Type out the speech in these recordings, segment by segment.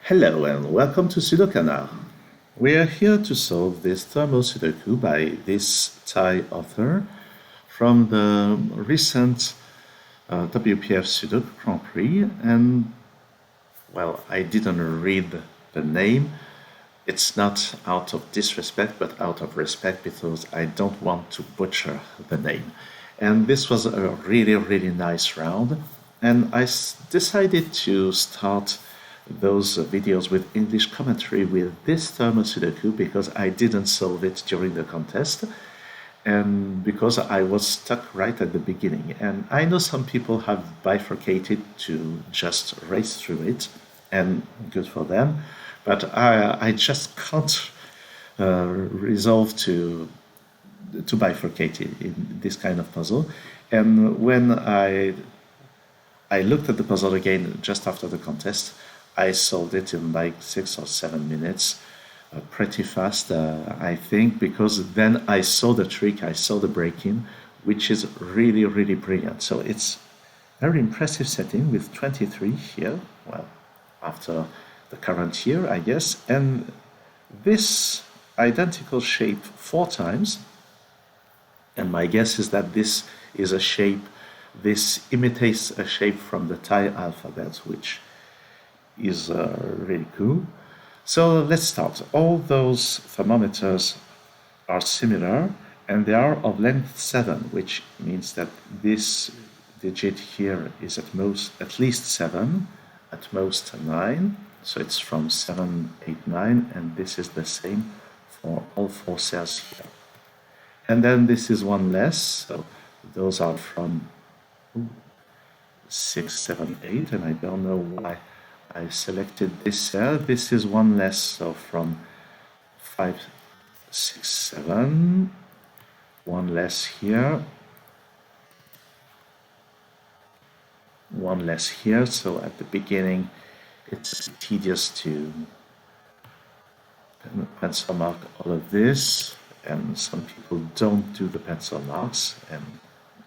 Hello and welcome to SudoKanard. We are here to solve this Thermo Sudoku by this Thai author from the recent WPF Sudoku Grand Prix. And, well, I didn't read the name. It's not out of disrespect, but out of respect because I don't want to butcher the name. And this was a really nice round. And I decided to start those videos with English commentary with this Thermo Sudoku because I didn't solve it during the contest and because I was stuck right at the beginning. And I know some people have bifurcated to just race through it, and good for them, but I just can't resolve to bifurcate in this kind of puzzle. And when I looked at the puzzle again just after the contest, I solved it in like 6 or 7 minutes, pretty fast, I think, because then I saw the trick, I saw the break-in, which is really brilliant. So it's very impressive setting with 23 here, well, after the current year, I guess, and this identical shape 4 times, and my guess is that this is a shape, this imitates a shape from the Thai alphabet, which is really cool. So let's start. All those thermometers are similar and they are of length 7, which means that this digit here is at least 7, at most 9. So it's from 7, 8, 9, and this is the same for all 4 cells here. And then this is one less, so those are from 6, 7, 8, and I don't know why I selected this cell. This is one less, so from 5, 6, 7, one less here, one less here. So at the beginning, it's tedious to pencil mark all of this, and some people don't do the pencil marks, and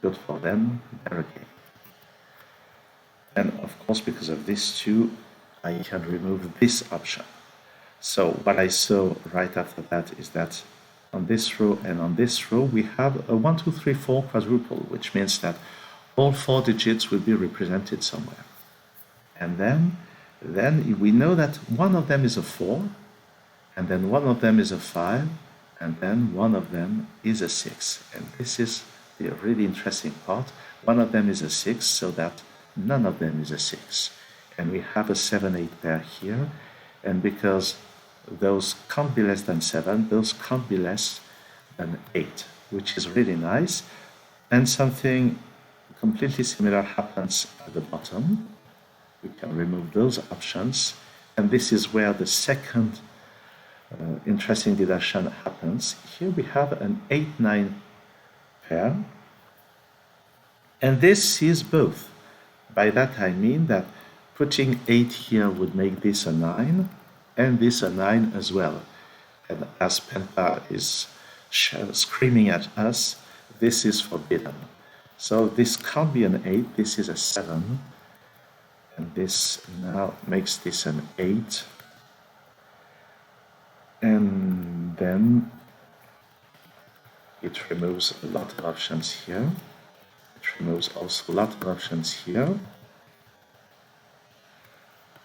good for them, they're okay. And of course, because of this too, I can remove this option. So what I saw right after that is that on this row and on this row, we have a 1, 2, 3, 4 quadruple, which means that all 4 digits will be represented somewhere. And then we know that one of them is a 4, and then one of them is a 5, and then one of them is a 6. And this is the really interesting part. One of them is a 6, so that none of them is a 6. And we have a 7, 8 pair here, and because those can't be less than 7, those can't be less than 8, which is really nice. And something completely similar happens at the bottom. We can remove those options, and this is where the second interesting deduction happens. Here we have an 8, 9 pair, and this is both. By that I mean that putting 8 here would make this a 9, and this a 9 as well. And as Penta is screaming at us, this is forbidden. So this can't be an 8, this is a 7, and this now makes this an 8. And then it removes a lot of options here. It removes also a lot of options here.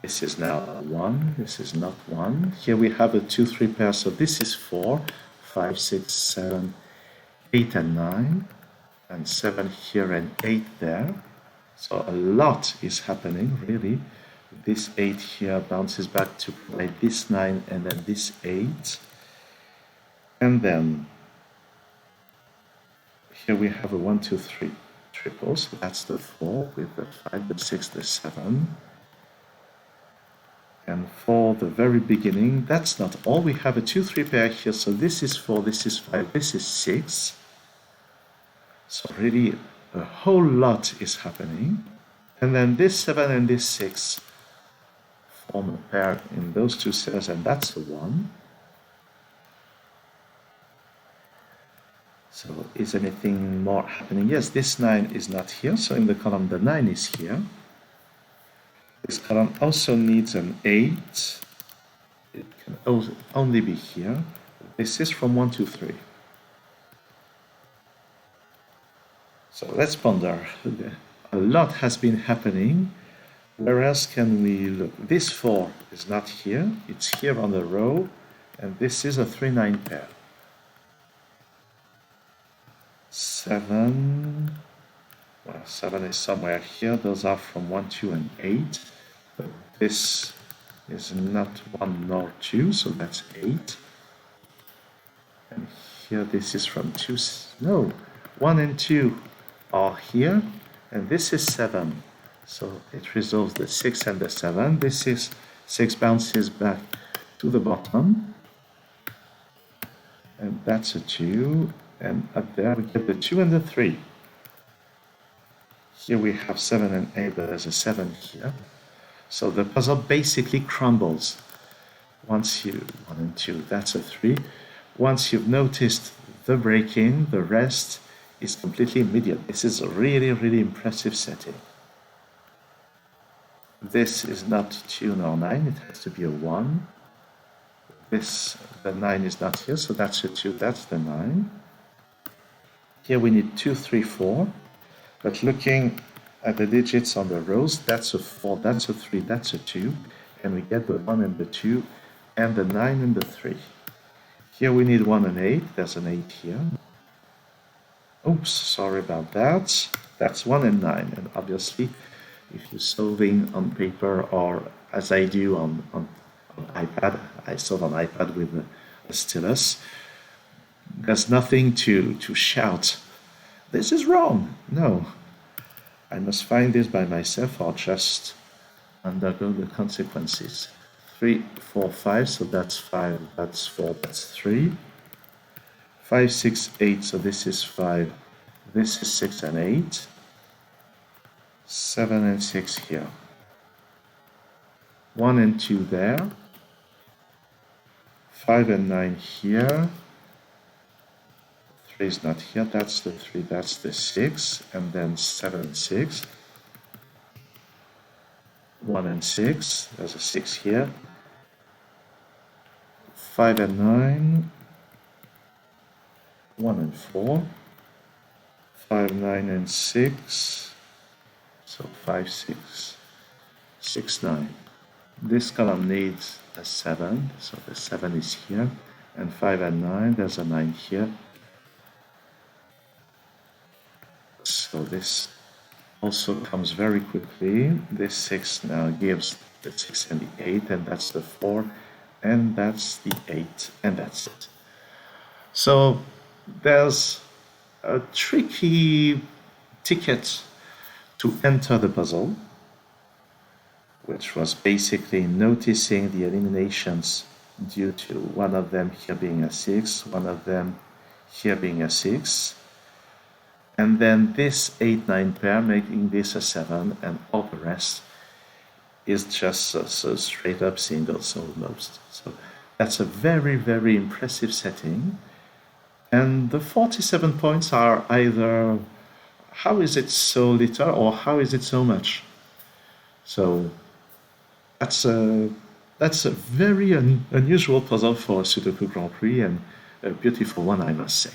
This is now 1, this is not 1. Here we have a 2, 3 pair, so this is 4, 5, 6, 7, 8 and 9, and 7 here and 8 there. So a lot is happening, really. This 8 here bounces back to provide this 9 and then this 8. And then here we have a 1, 2, 3 triple, so that's the 4 with the 5, the 6, the 7. And for the very beginning, that's not all. We have a 2, 3 pair here. So this is 4, this is 5, this is 6. So really a whole lot is happening. And then this 7 and this 6 form a pair in those 2 cells, and that's a 1. So is anything more happening? Yes, this 9 is not here. So in the column, the 9 is here. This column also needs an 8, only be here. This is from 1 to 3. So let's ponder. A lot has been happening. Where else can we look? This 4 is not here. It's here on the row. And this is a 3-9 pair. 7. Well, 7 is somewhere here. Those are from 1, 2, and 8. But this is not 1 nor 2, so that's 8. And here this is from 2. No, 1 and 2 are here. And this is 7. So it resolves the 6 and the 7. This is 6 bounces back to the bottom. And that's a 2. And up there we get the 2 and the 3. Here we have 7 and 8, but there's a 7 here. So the puzzle basically crumbles. Once you 1 and 2, that's a 3. Once you've noticed the break-in, the rest is completely immediate. This is a really, really impressive setting. This is not 2 nor 9, it has to be a 1. The 9 is not here, so that's a 2, that's the 9. Here we need 2, 3, 4. But looking at the digits on the rows, that's a 4, that's a 3, that's a 2. And we get the 1 and the 2, and the 9 and the 3. Here we need 1 and 8, there's an 8 here. Oops, sorry about that. That's 1 and 9, and obviously, if you're solving on paper or as I do on iPad, I solve on iPad with a stylus, there's nothing to shout, this is wrong. No, I must find this by myself or just undergo the consequences. 3, 4, 5, so that's 5, that's 4, that's 3. 5, 6, 8, so this is 5, this is 6 and 8. 7 and 6 here. 1 and 2 there. 5 and 9 here. 3 is not here, that's the 3, that's the 6, and then 7 and 6. 1 and 6, there's a 6 here. 5 and 9. 1 and 4. 5, 9 and 6. So 5, 6, 6, 9. This column needs a 7, so the 7 is here. And 5 and 9, there's a 9 here. So this also comes very quickly. This 6 now gives the 6 and the 8, and that's the 4, and that's the 8, and that's it. So there's a tricky ticket to enter the puzzle, which was basically noticing the eliminations due to one of them here being a 6, one of them here being a 6, and then this 8-9 pair making this a 7, and all the rest is just so straight up singles almost. So that's a very, very impressive setting. And the 47 points are either how is it so little or how is it so much? So that's a very unusual puzzle for Sudoku Grand Prix, and a beautiful one, I must say.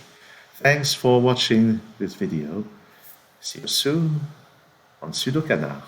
Thanks for watching this video. See you soon on SudoKanard.